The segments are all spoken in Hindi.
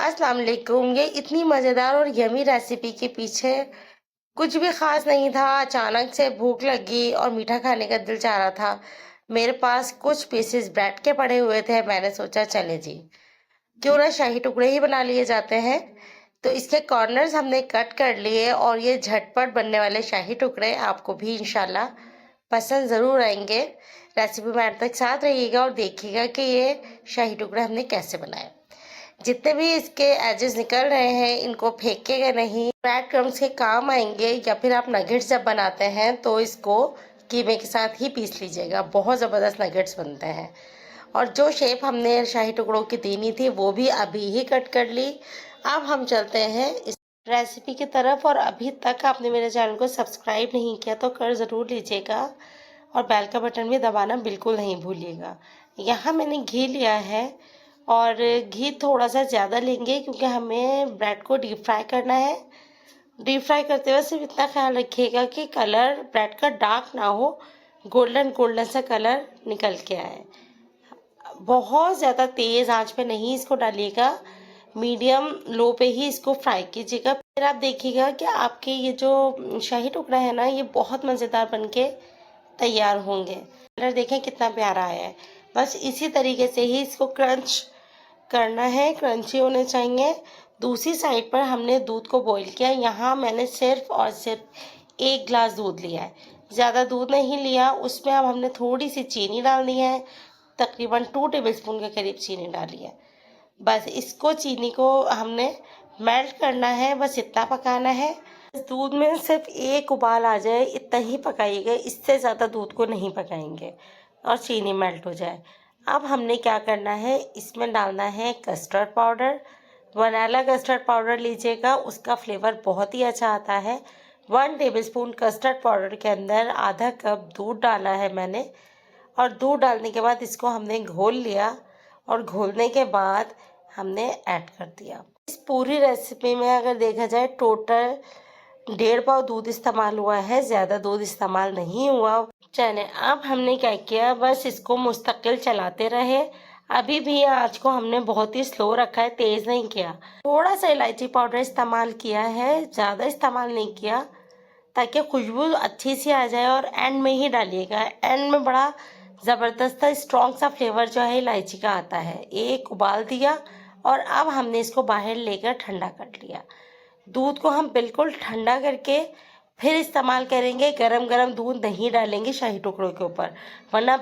अस्सलाम वालेकुम। ये इतनी मज़ेदार और यमी रेसिपी के पीछे कुछ भी ख़ास नहीं था। अचानक से भूख लगी और मीठा खाने का दिल चाह रहा था। मेरे पास कुछ पीसेस ब्रेड के पड़े हुए थे। मैंने सोचा चले जी, क्यों ना शाही टुकड़े ही बना लिए जाते हैं। तो इसके कॉर्नर्स हमने कट कर लिए और ये झटपट बनने वाले शाही टुकड़े आपको भी इंशाल्लाह पसंद ज़रूर आएंगे। रेसिपी में अंत तक साथ रहिएगा और देखिएगा कि ये शाही टुकड़े हमने कैसे बनाए। जितने भी इसके एजेस निकल रहे हैं इनको फेंकेगा नहीं, ब्रेड क्रम्स के काम आएंगे। या फिर आप नगेट्स जब बनाते हैं तो इसको कीमे के साथ ही पीस लीजिएगा, बहुत ज़बरदस्त नगेट्स बनते हैं। और जो शेप हमने शाही टुकड़ों की देनी थी वो भी अभी ही कट कर ली। अब हम चलते हैं इस रेसिपी की तरफ। और अभी तक आपने मेरे चैनल को सब्सक्राइब नहीं किया तो कर ज़रूर लीजिएगा और बेल का बटन भी दबाना बिल्कुल नहीं भूलिएगा। यहाँ मैंने घी लिया है और घी थोड़ा सा ज़्यादा लेंगे क्योंकि हमें ब्रेड को डीप फ्राई करना है। डीप फ्राई करते हुए सिर्फ इतना ख्याल रखिएगा कि कलर ब्रेड का डार्क ना हो, गोल्डन गोल्डन सा कलर निकल के आए। बहुत ज़्यादा तेज़ आंच पे नहीं इसको डालिएगा, मीडियम लो पे ही इसको फ्राई कीजिएगा। फिर आप देखिएगा कि आपके ये जो शाही टुकड़ा है ना, ये बहुत मज़ेदार बनके तैयार होंगे। कलर देखें कितना प्यारा आया है। बस इसी तरीके से ही इसको क्रंच करना है, क्रंची होने चाहिए। दूसरी साइड पर हमने दूध को बॉईल किया। यहाँ मैंने सिर्फ और सिर्फ 1 गिलास दूध लिया है, ज़्यादा दूध नहीं लिया। उसमें अब हमने थोड़ी सी चीनी डाल दी है, तकरीबन 2 टेबलस्पून के करीब चीनी डाली है। बस इसको चीनी को हमने मेल्ट करना है, बस इतना पकाना है। दूध में सिर्फ 1 उबाल आ जाए इतना ही पकाइएगा, इससे ज़्यादा दूध को नहीं पकाएंगे और चीनी मेल्ट हो जाए। अब हमने क्या करना है, इसमें डालना है custard powder. Vanilla custard powder लीजिएगा, उसका फ्लेवर बहुत ही अच्छा आता है। 1 टेबलस्पून कस्टर्ड पाउडर के अंदर आधा कप दूध डाला है मैंने। और दूध डालने के बाद इसको हमने घोल लिया और घोलने के बाद हमने ऐड कर दिया। इस पूरी रेसिपी में अगर देखा जाए टोटल 1.5 पाव दूध इस्तेमाल हुआ है, ज़्यादा दूध इस्तेमाल नहीं हुआ। चले अब हमने क्या किया, बस इसको मुस्तकिल चलाते रहे। अभी भी आँच को हमने बहुत ही स्लो रखा है, तेज़ नहीं किया। थोड़ा सा इलायची पाउडर इस्तेमाल किया है, ज़्यादा इस्तेमाल नहीं किया, ताकि खुशबू अच्छी सी आ जाए। और एंड में ही डालिएगा, एंड में बड़ा ज़बरदस्त स्ट्रॉन्ग सा फ्लेवर जो है इलायची का आता है। 1 उबाल दिया और अब हमने इसको बाहर लेकर ठंडा कर लिया। दूध को हम बिल्कुल ठंडा करके फिर इस्तेमाल करेंगे। गरम गरम दूध नहीं डालेंगे शाही टुकड़ों के ऊपर, वरना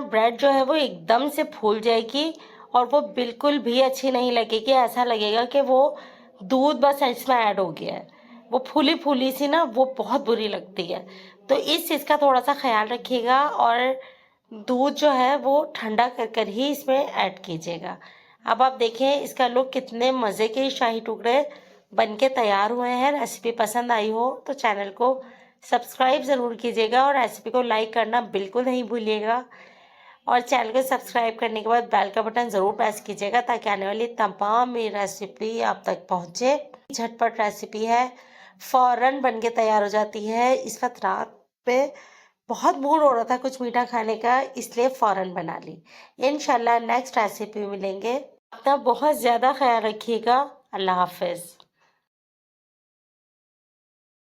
ब्रेड जो है वो एकदम से फूल जाएगी और वो बिल्कुल भी अच्छी नहीं लगेगी। ऐसा लगेगा कि वो दूध बस इसमें ऐड हो गया है, वो फूली फूली सी ना, वो बहुत बुरी लगती है। तो इस चीज़ का थोड़ा सा ख्याल रखिएगा और दूध जो है वो ठंडा कर कर ही इसमें ऐड कीजिएगा। अब आप देखें इसका लुक, कितने मज़े के शाही टुकड़े बनके तैयार हुए हैं। रेसिपी पसंद आई हो तो चैनल को सब्सक्राइब ज़रूर कीजिएगा और रेसिपी को लाइक करना बिल्कुल नहीं भूलिएगा। और चैनल को सब्सक्राइब करने के बाद बेल का बटन ज़रूर प्रेस कीजिएगा ताकि आने वाली तमाम मेरी रेसिपी आप तक पहुँचे। झटपट रेसिपी है, फ़ौरन बन के तैयार हो जाती है। इस वक्त रात पे बहुत मूड हो रहा था कुछ मीठा खाने का, इसलिए फ़ौरन बना ली। इंशाल्लाह नेक्स्ट रेसिपी मिलेंगे। अपना बहुत ज़्यादा ख्याल रखिएगा। अल्लाह हाफ़िज़।